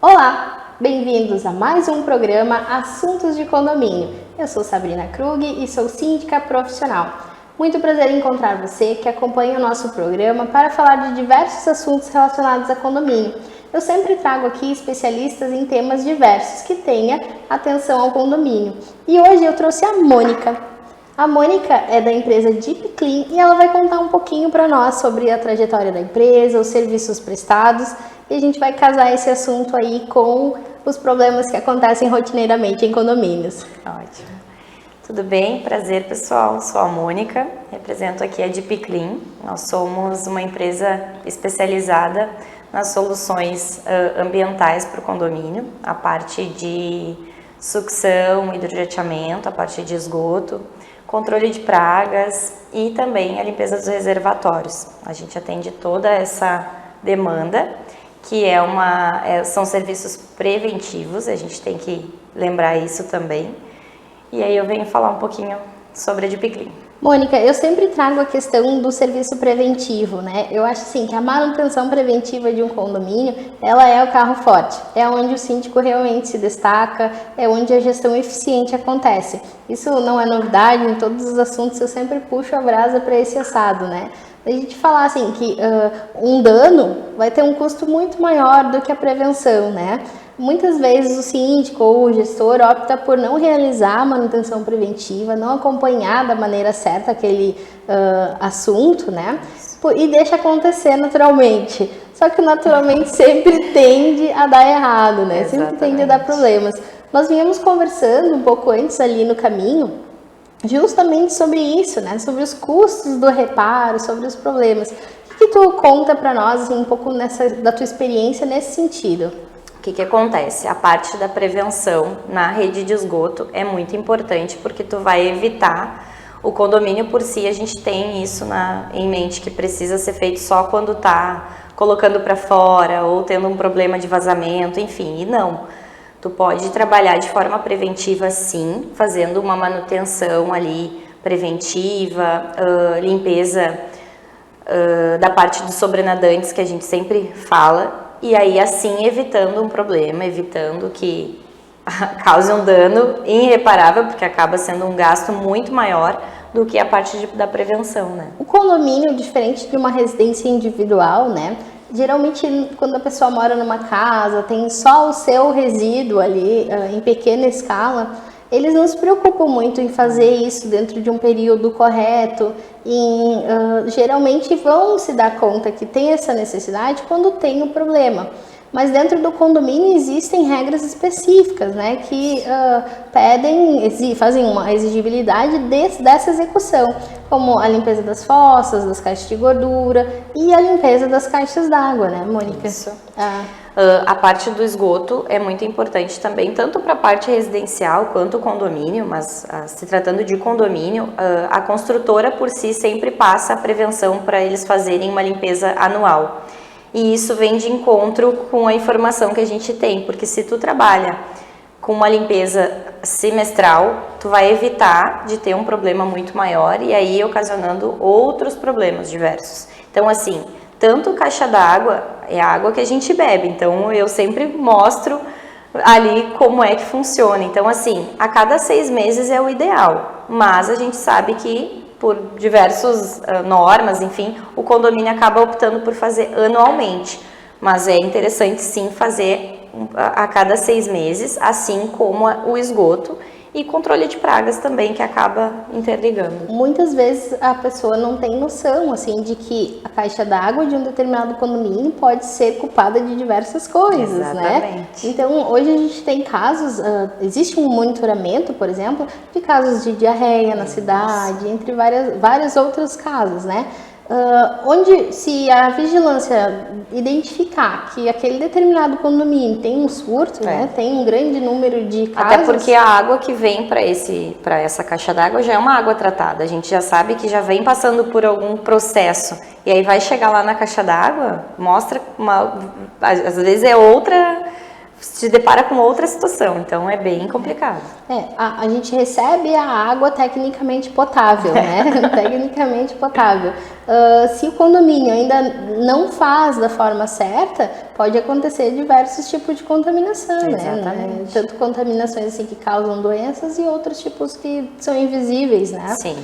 Olá, bem-vindos a mais um programa Assuntos de Condomínio. Eu sou Sabrina Krug e sou síndica profissional. Muito prazer em encontrar você que acompanha o nosso programa para falar de diversos assuntos relacionados a condomínio. Eu sempre trago aqui especialistas em temas diversos que tenha atenção ao condomínio. E hoje eu trouxe a Mônica. A Mônica é da empresa Deep Clean e ela vai contar um pouquinho para nós sobre a trajetória da empresa, os serviços prestados, e a gente vai casar esse assunto aí com os problemas que acontecem rotineiramente em condomínios. Ótimo. Tudo bem? Prazer, pessoal. Sou a Mônica, represento aqui a Deep Clean. Nós somos uma empresa especializada nas soluções ambientais para o condomínio, a parte de sucção, hidrojateamento, a parte de esgoto, controle de pragas e também a limpeza dos reservatórios. A gente atende toda essa demanda, que são serviços preventivos, a gente tem que lembrar isso também. E aí eu venho falar um pouquinho sobre a Deep Clean. Mônica, eu sempre trago a questão do serviço preventivo, né? Eu acho assim que a manutenção preventiva de um condomínio, ela é o carro forte. É onde o síndico realmente se destaca, é onde a gestão eficiente acontece. Isso não é novidade, em todos os assuntos eu sempre puxo a brasa para esse assado, né? A gente falar assim que um dano vai ter um custo muito maior do que a prevenção, né? Muitas vezes o síndico ou o gestor opta por não realizar a manutenção preventiva, não acompanhar da maneira certa aquele assunto, né? E deixa acontecer naturalmente. Só que naturalmente sempre tende a dar errado, né? Exatamente. Sempre tende a dar problemas. Nós vínhamos conversando um pouco antes ali no caminho, justamente sobre isso, né? Sobre os custos do reparo, sobre os problemas. O que tu conta para nós assim, um pouco da tua experiência nesse sentido? O que acontece? A parte da prevenção na rede de esgoto é muito importante porque tu vai evitar o condomínio por si. A gente tem isso em mente que precisa ser feito só quando tá colocando para fora ou tendo um problema de vazamento, enfim, e não. Tu pode trabalhar de forma preventiva sim, fazendo uma manutenção ali preventiva, limpeza da parte dos sobrenadantes que a gente sempre fala. E aí, assim, evitando um problema, evitando que cause um dano irreparável, porque acaba sendo um gasto muito maior do que a parte da prevenção, né? O condomínio, diferente de uma residência individual, né? Geralmente, quando a pessoa mora numa casa, tem só o seu resíduo ali, em pequena escala, eles não se preocupam muito em fazer isso dentro de um período correto. Geralmente vão se dar conta que tem essa necessidade quando tem o problema. Mas dentro do condomínio existem regras específicas, né, que fazem uma exigibilidade dessa execução, como a limpeza das fossas, das caixas de gordura e a limpeza das caixas d'água, né, Mônica? Isso. A parte do esgoto é muito importante também, tanto para a parte residencial quanto o condomínio, mas se tratando de condomínio, a construtora por si sempre passa a prevenção para eles fazerem uma limpeza anual. E isso vem de encontro com a informação que a gente tem, porque se tu trabalha com uma limpeza semestral, tu vai evitar de ter um problema muito maior e aí ocasionando outros problemas diversos. Então, assim, tanto caixa d'água é a água que a gente bebe, então eu sempre mostro ali como é que funciona. Então, assim, a cada 6 meses é o ideal, mas a gente sabe que por diversas normas, enfim, o condomínio acaba optando por fazer anualmente, mas é interessante sim fazer a cada 6 meses, assim como o esgoto e controle de pragas também, que acaba interligando. Muitas vezes a pessoa não tem noção, assim, de que a caixa d'água de um determinado condomínio pode ser culpada de diversas coisas, Exatamente. né? Então, hoje a gente tem casos, existe um monitoramento, por exemplo, de casos de diarreia na cidade, entre vários outros casos, né? Onde se a vigilância identificar que aquele determinado condomínio tem um surto, né, tem um grande número de casos... Até porque a água que vem para essa caixa d'água já é uma água tratada, a gente já sabe que já vem passando por algum processo, e aí vai chegar lá na caixa d'água, mostra às vezes é outra... se depara com outra situação, então é bem complicado. A gente recebe a água tecnicamente potável, né? Tecnicamente potável. Se o condomínio ainda não faz da forma certa, pode acontecer diversos tipos de contaminação, né? Tanto contaminações assim que causam doenças e outros tipos que são invisíveis, né? Sim.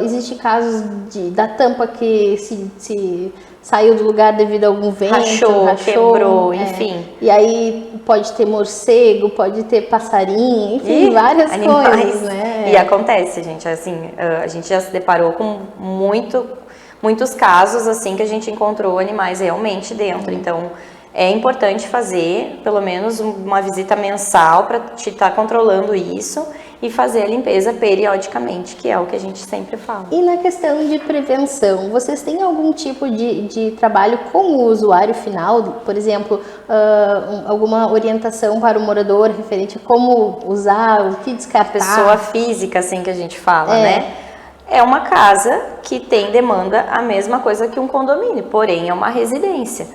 Existem casos da tampa que se saiu do lugar devido a algum vento, rachou, quebrou, enfim. E aí pode ter morcego, pode ter passarinho, enfim, várias coisas, né? E acontece, gente, assim, a gente já se deparou com muitos casos, assim, que a gente encontrou animais realmente dentro, então é importante fazer pelo menos uma visita mensal para te estar controlando isso e fazer a limpeza periodicamente, que é o que a gente sempre fala. E na questão de prevenção, vocês têm algum tipo de trabalho com o usuário final? Por exemplo, alguma orientação para o morador referente a como usar, o que descartar? Pessoa física, assim, que a gente fala, né? É uma casa que tem demanda a mesma coisa que um condomínio, porém é uma residência.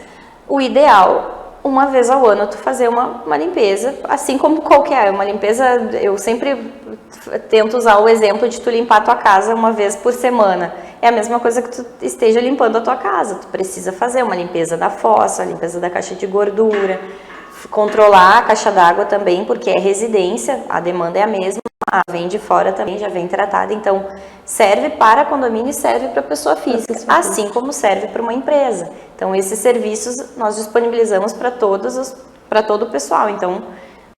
O ideal, uma vez ao ano, tu fazer uma limpeza, assim como qualquer, uma limpeza, eu sempre tento usar o exemplo de tu limpar a tua casa uma vez por semana. É a mesma coisa que tu esteja limpando a tua casa, tu precisa fazer uma limpeza da fossa, a limpeza da caixa de gordura, controlar a caixa d'água também, porque é residência, a demanda é a mesma. Vem de fora também, já vem tratada, então serve para condomínio e serve para pessoa física, assim como serve para uma empresa. Então esses serviços nós disponibilizamos para todo o pessoal, então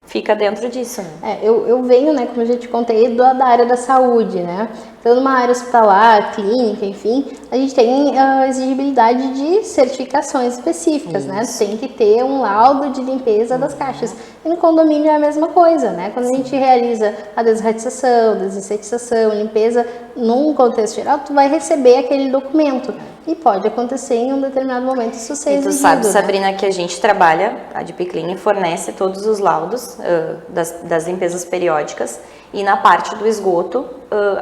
fica dentro disso. Né? Eu venho, né, como eu já te contei, da área da saúde, né? Então, numa área hospitalar, clínica, enfim, a gente tem a exigibilidade de certificações específicas, né? Tem que ter um laudo de limpeza das caixas. E no condomínio é a mesma coisa, né? Quando a gente realiza a desratização, desinsetização, limpeza, num contexto geral, tu vai receber aquele documento. E pode acontecer em um determinado momento isso ser exigido. E tu sabe, Sabrina, que a gente trabalha, a Deep Clean fornece todos os laudos das limpezas periódicas e na parte do esgoto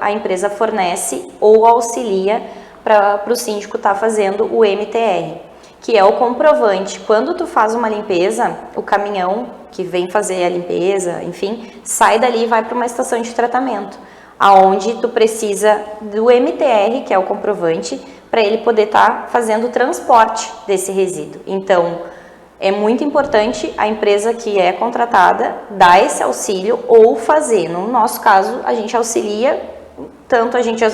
a empresa fornece ou auxilia para o síndico estar fazendo o MTR, que é o comprovante. Quando tu faz uma limpeza, o caminhão que vem fazer a limpeza, enfim, sai dali e vai para uma estação de tratamento, aonde tu precisa do MTR, que é o comprovante, para ele poder estar fazendo o transporte desse resíduo. Então, é muito importante a empresa que é contratada dar esse auxílio ou fazer. No nosso caso, a gente auxilia, tanto a gente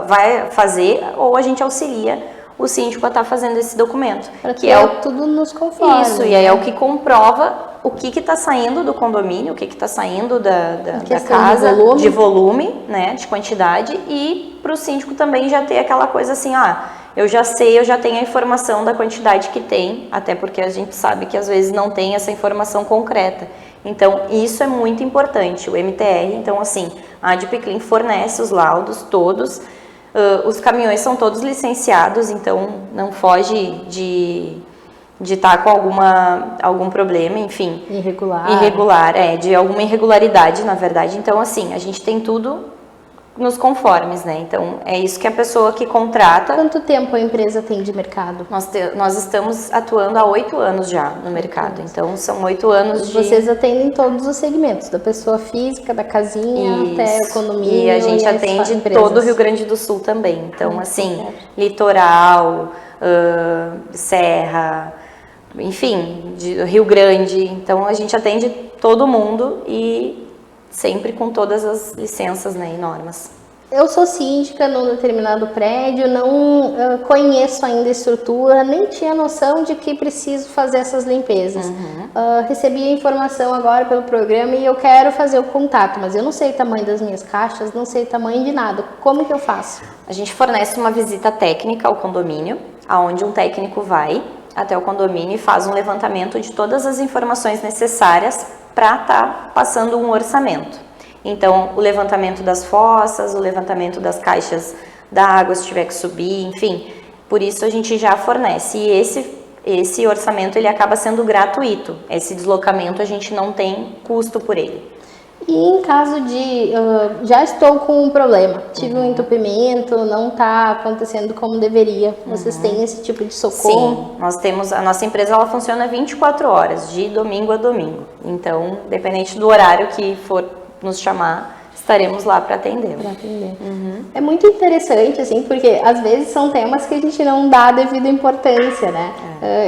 vai fazer ou a gente auxilia o síndico a estar fazendo esse documento. Que é tudo nos conforme. Isso, e aí é o que comprova o que está saindo do condomínio, o que está saindo da casa, de volume, né, de quantidade, e para o síndico também já ter aquela coisa assim, eu já sei, eu já tenho a informação da quantidade que tem, até porque a gente sabe que às vezes não tem essa informação concreta. Então, isso é muito importante, o MTR. Então, assim, a Deep Clean fornece os laudos todos, os caminhões são todos licenciados, então não foge de estar com algum problema, enfim. Irregular, de alguma irregularidade, na verdade. Então, assim, a gente tem tudo nos conformes, né? Então, é isso que a pessoa que contrata... Quanto tempo a empresa tem de mercado? Nós estamos atuando há 8 anos já no mercado, então são 8 anos de... Vocês atendem todos os segmentos, da pessoa física, da casinha, até o condomínio. E a gente atende todo o Rio Grande do Sul também, então assim, litoral, serra, enfim, Rio Grande, então a gente atende todo mundo e sempre com todas as licenças, né, e normas. Eu sou síndica num determinado prédio, não conheço ainda a estrutura, nem tinha noção de que preciso fazer essas limpezas. Recebi a informação agora pelo programa e eu quero fazer o contato, mas eu não sei o tamanho das minhas caixas, não sei o tamanho de nada. Como que eu faço? A gente fornece uma visita técnica ao condomínio, aonde um técnico vai até o condomínio e faz um levantamento de todas as informações necessárias para estar passando um orçamento. Então, o levantamento das fossas, o levantamento das caixas d'água, se tiver que subir, enfim, por isso a gente já fornece. E esse orçamento ele acaba sendo gratuito. Esse deslocamento a gente não tem custo por ele. E em caso de, já estou com um problema, tive um entupimento, não está acontecendo como deveria, vocês têm esse tipo de socorro? Sim, nós temos, a nossa empresa ela funciona 24 horas, de domingo a domingo, então, dependente do horário que for nos chamar, estaremos lá para atender. É muito interessante, assim, porque às vezes são temas que a gente não dá a devida importância, né?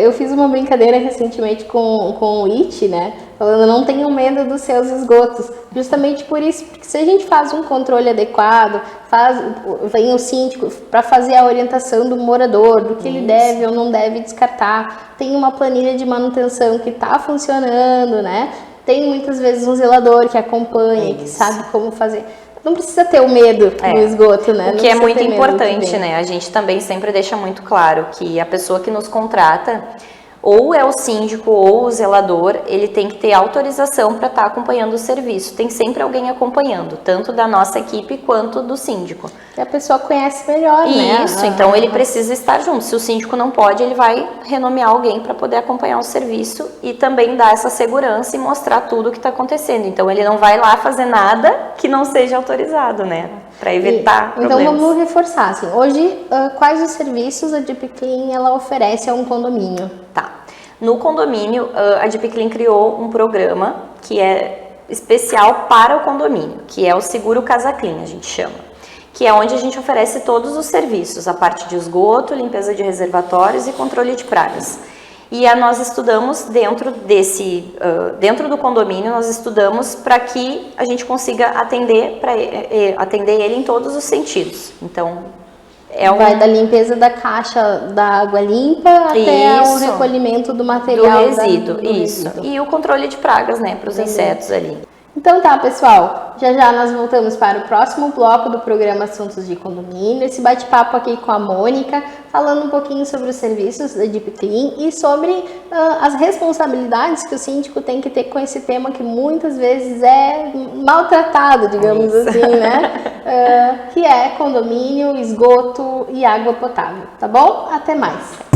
Eu fiz uma brincadeira recentemente com o IT, né? Falando, não tenham medo dos seus esgotos. Justamente por isso, porque se a gente faz um controle adequado, vem o síndico para fazer a orientação do morador, do que ele deve ou não deve descartar, tem uma planilha de manutenção que está funcionando, né? Tem muitas vezes um zelador que acompanha, que sabe como fazer. Não precisa ter o medo do esgoto, né? O que é muito importante, né? A gente também sempre deixa muito claro que a pessoa que nos contrata, ou é o síndico ou o zelador, ele tem que ter autorização para estar acompanhando o serviço. Tem sempre alguém acompanhando, tanto da nossa equipe quanto do síndico. Que a pessoa conhece melhor, né? Isso, então ele precisa estar junto. Se o síndico não pode, ele vai renomear alguém para poder acompanhar o serviço e também dar essa segurança e mostrar tudo o que está acontecendo. Então ele não vai lá fazer nada que não seja autorizado, né? Para evitar problemas. Então vamos reforçar, assim, hoje quais os serviços a Deep Clean ela oferece a um condomínio? Tá. No condomínio, a Deep Clean criou um programa que é especial para o condomínio, que é o Seguro Casa Clean, a gente chama. Que é onde a gente oferece todos os serviços, a parte de esgoto, limpeza de reservatórios e controle de pragas. E nós estudamos dentro do condomínio, nós estudamos para que a gente consiga atender ele em todos os sentidos. Então, vai da limpeza da caixa da água limpa até o recolhimento do material do resíduo. Resíduo. E o controle de pragas, né, para os insetos ali. Então tá, pessoal, já nós voltamos para o próximo bloco do programa Assuntos de Condomínio, esse bate-papo aqui com a Mônica, falando um pouquinho sobre os serviços da Deep Clean e sobre as responsabilidades que o síndico tem que ter com esse tema que muitas vezes é maltratado, digamos assim, né? Que é condomínio, esgoto e água potável, tá bom? Até mais!